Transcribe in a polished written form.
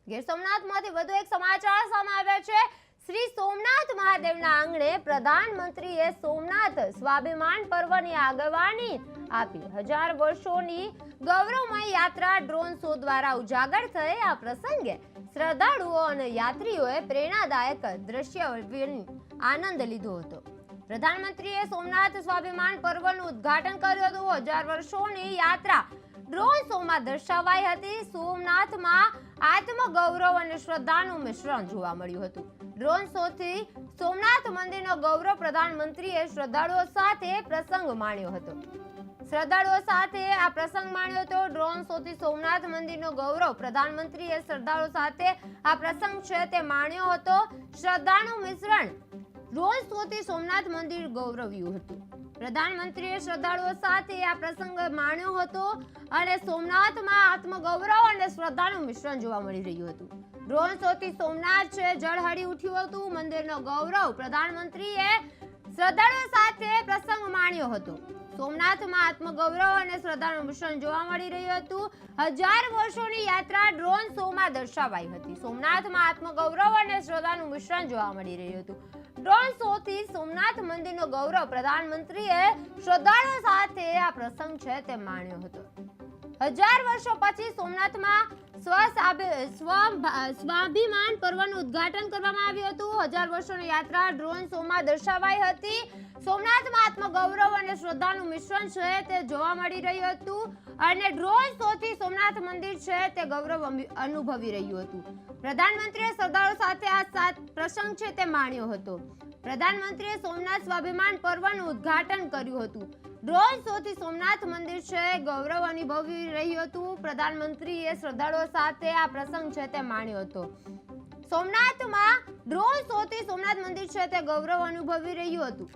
ગીર સોમનાથમાંથી વધુ એક સમાચાર સામે આવ્યા છે। શ્રી સોમનાથ મહાદેવના આંગણે પ્રધાનમંત્રીએ સોમનાથ સ્વાભિમાન પર્વની આગેવાની આપી। 1000 વર્ષોની ગૌરવમય યાત્રા ડ્રોન શો દ્વારા ઉજાગર થઈ। આ પ્રસંગે શ્રદ્ધાળુઓ અને યાત્રીઓએ પ્રેરણાદાયક દ્રશ્યોનો આનંદ લીધો હતો। પ્રધાનમંત્રીએ સોમનાથ સ્વાભિમાન પર્વનું ઉદ્ઘાટન કર્યું હતું। 1000 વર્ષોની યાત્રા ડ્રોન શોમાં દર્શાવાઈ હતી। સોમનાથમાં આત્મગૌરવ અને શ્રદ્ધાનું મિશ્રણ જોવા મળ્યું હતું। ડ્રોન શોથી સોમનાથ મંદિરનો ગૌરવ પ્રધાનમંત્રીએ શ્રદ્ધાળુઓ સાથે પ્રસંગ માણ્યો હતો। ડ્રોન શોથી સોમનાથ મંદિરનો ગૌરવ પ્રધાનમંત્રીએ શ્રદ્ધાળુઓ સાથે આ પ્રસંગ છે તે માણ્યો હતો। શ્રદ્ધાનું મિશ્રણ ડ્રોન શોથી સોમનાથ મંદિર ગૌરવ્યું હતું। પ્રધાનમંત્રીએ શ્રદ્ધાળુઓ સાથે આ પ્રસંગ માણ્યો હતો અને સોમનાથમાં આત્મગૌરવ અને શ્રદ્ધાનું મિશ્રણ જોવા મળી રહ્યું હતું। ડ્રોન શોથી સોમનાથ ઝળહળી ઉઠ્યું હતું। મંદિરનો ગૌરવ પ્રધાનમંત્રીએ શ્રદ્ધાળુઓ સાથે પ્રસંગ માણ્યો હતો। સોમનાથમાં આત્મગૌરવ અને શ્રદ્ધાનું મિશ્રણ જોવા મળી રહ્યું હતું। 1000 વર્ષોની યાત્રા ડ્રોન શોમાં દર્શાવાઈ હતી। સોમનાથમાં આત્મગૌરવ અને શ્રદ્ધાનું મિશ્રણ જોવા મળી રહ્યું હતું। ડ્રોન શોથી સોમનાથ મંદિરનો ગૌરવ પ્રધાનમંત્રીએ શ્રદ્ધાળુઓ સાથે આ પ્રસંગ છે તે માણ્યો હતો। 1000 વર્ષો પછી સોમનાથમાં સ્વાભિમાન પર્વનું ઉદ્ઘાટન કરવામાં આવ્યું હતું। 1000 વર્ષોની યાત્રા ડ્રોન શોમાં દર્શાવાઈ હતી। સોમનાથમાં આત્મગૌરવ અને શ્રદ્ધાનું મિશ્રણ છે તે જોવા મળી રહ્યું હતું અને ડ્રોન શોથી સોમનાથ મંદિર છે તે ગૌરવ અનુભવી રહ્યું હતું। પ્રધાનમંત્રીએ શ્રદ્ધાળુઓ સાથે આ પ્રસંગ છે તે માણ્યો હતો। પ્રધાનમંત્રીએ સોમનાથ સ્વાભિમાન પર્વનું ઉદ્ઘાટન કર્યું હતું। ડ્રોન શોથી સોમનાથ મંદિર છે ગૌરવ અનુભવી રહ્યું હતું। પ્રધાનમંત્રીએ શ્રદ્ધાળુઓ સાથે આ પ્રસંગ છે તે માણ્યો હતો। સોમનાથમાં ડ્રોન શોથી સોમનાથ મંદિર છે તે ગૌરવ અનુભવી રહ્યું હતું।